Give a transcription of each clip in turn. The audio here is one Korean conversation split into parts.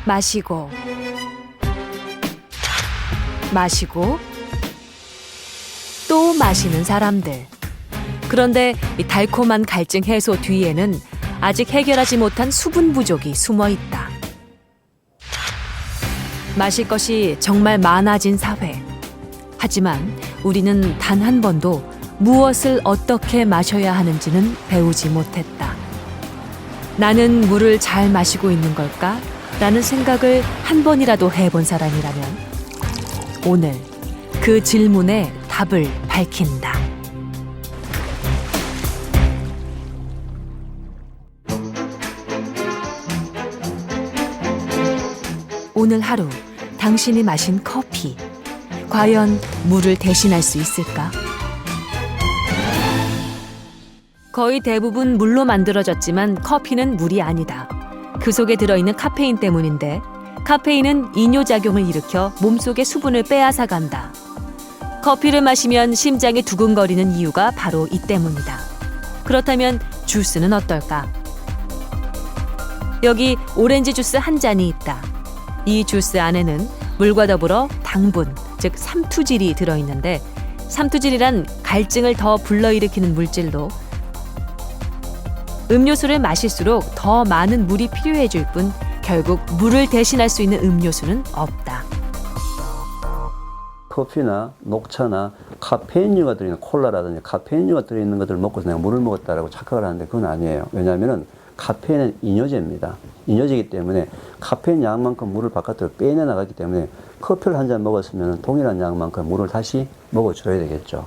마시고 마시고 또 마시는 사람들. 그런데 이 달콤한 갈증 해소 뒤에는 아직 해결하지 못한 수분 부족이 숨어 있다. 마실 것이 정말 많아진 사회. 하지만 우리는 단 한 번도 무엇을 어떻게 마셔야 하는지는 배우지 못했다. 나는 물을 잘 마시고 있는 걸까? 라는 생각을 한 번이라도 해본 사람이라면 오늘 그 질문에 답을 밝힌다. 오늘 하루 당신이 마신 커피, 과연 물을 대신할 수 있을까? 거의 대부분 물로 만들어졌지만 커피는 물이 아니다. 그 속에 들어있는 카페인 때문인데, 카페인은 이뇨작용을 일으켜 몸속의 수분을 빼앗아간다. 커피를 마시면 심장이 두근거리는 이유가 바로 이 때문이다. 그렇다면 주스는 어떨까? 여기 오렌지 주스 한 잔이 있다. 이 주스 안에는 물과 더불어 당분, 즉 삼투질이 들어있는데, 삼투질이란 갈증을 더 불러일으키는 물질로 음료수를 마실수록 더 많은 물이 필요해질 뿐 결국 물을 대신할 수 있는 음료수는 없다. 커피나 녹차나 카페인류가 들어있는 콜라라든지 카페인류가 들어있는 것들을 먹고서 내가 물을 먹었다라고 착각을 하는데 그건 아니에요. 왜냐하면 카페인은 이뇨제입니다. 이뇨제이기 때문에 카페인 양만큼 물을 바깥으로 빼내나가기 때문에 커피를 한 잔 먹었으면 동일한 양만큼 물을 다시 먹어줘야 되겠죠.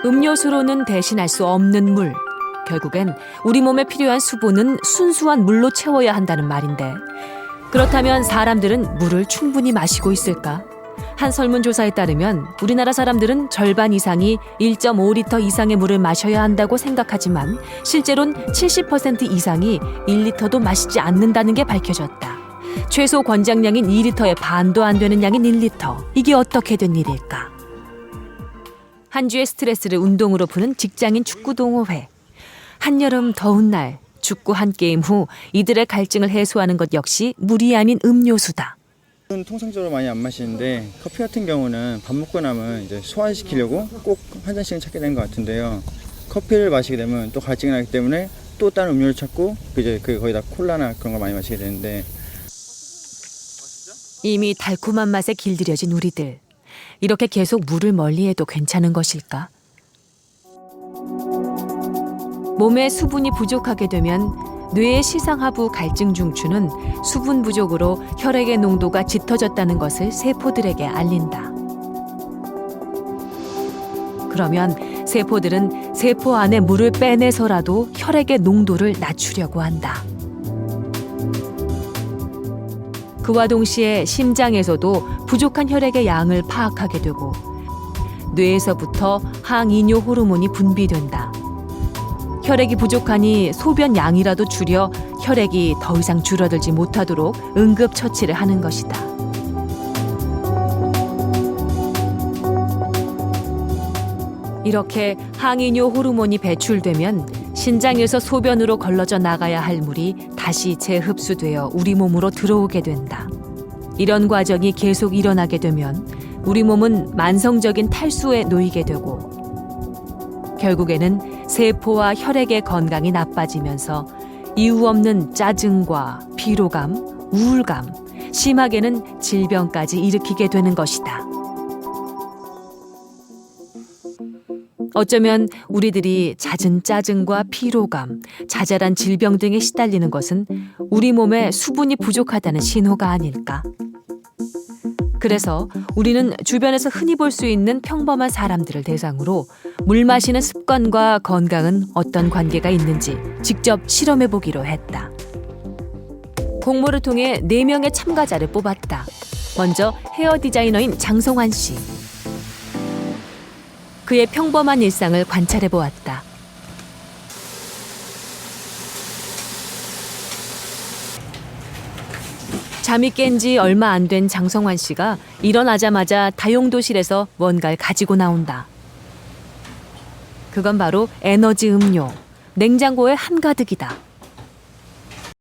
음료수로는 대신할 수 없는 물. 결국엔 우리 몸에 필요한 수분은 순수한 물로 채워야 한다는 말인데, 그렇다면 사람들은 물을 충분히 마시고 있을까? 한 설문조사에 따르면 우리나라 사람들은 절반 이상이 1.5리터 이상의 물을 마셔야 한다고 생각하지만 실제로는 70% 이상이 1리터도 마시지 않는다는 게 밝혀졌다. 최소 권장량인 2리터의 반도 안 되는 양인 1리터. 이게 어떻게 된 일일까? 한 주의 스트레스를 운동으로 푸는 직장인 축구동호회. 한여름 더운 날 축구 한 게임 후 이들의 갈증을 해소하는 것 역시 물이 아닌 음료수다. 통상적으로 많이 안 마시는데 커피 같은 경우는 밥 먹고 나면 이제 소화시키려고 꼭 한 잔씩은 찾게 되는 것 같은데요. 커피를 마시게 되면 또 갈증이 나기 때문에 또 다른 음료를 찾고 이제 거의 다 콜라나 그런 걸 많이 마시게 되는데, 이미 달콤한 맛에 길들여진 우리들. 이렇게 계속 물을 멀리해도 괜찮은 것일까? 몸에 수분이 부족하게 되면 뇌의 시상하부 갈증 중추는 수분 부족으로 혈액의 농도가 짙어졌다는 것을 세포들에게 알린다. 그러면 세포들은 세포 안에 물을 빼내서라도 혈액의 농도를 낮추려고 한다. 그와 동시에 심장에서도 부족한 혈액의 양을 파악하게 되고 뇌에서부터 항이뇨 호르몬이 분비된다. 혈액이 부족하니 소변 양이라도 줄여 혈액이 더 이상 줄어들지 못하도록 응급처치를 하는 것이다. 이렇게 항이뇨 호르몬이 배출되면 신장에서 소변으로 걸러져 나가야 할 물이 다시 재흡수되어 우리 몸으로 들어오게 된다. 이런 과정이 계속 일어나게 되면 우리 몸은 만성적인 탈수에 놓이게 되고 결국에는 세포와 혈액의 건강이 나빠지면서 이유 없는 짜증과 피로감, 우울감, 심하게는 질병까지 일으키게 되는 것이다. 어쩌면 우리들이 잦은 짜증과 피로감, 자잘한 질병 등에 시달리는 것은 우리 몸에 수분이 부족하다는 신호가 아닐까? 그래서 우리는 주변에서 흔히 볼 수 있는 평범한 사람들을 대상으로 물 마시는 습관과 건강은 어떤 관계가 있는지 직접 실험해 보기로 했다. 공모를 통해 4명의 참가자를 뽑았다. 먼저 헤어 디자이너인 장성환 씨. 그의 평범한 일상을 관찰해 보았다. 잠이 깬 지 얼마 안 된 장성환 씨가 일어나자마자 다용도실에서 뭔가를 가지고 나온다. 그건 바로 에너지 음료, 냉장고에 한가득이다.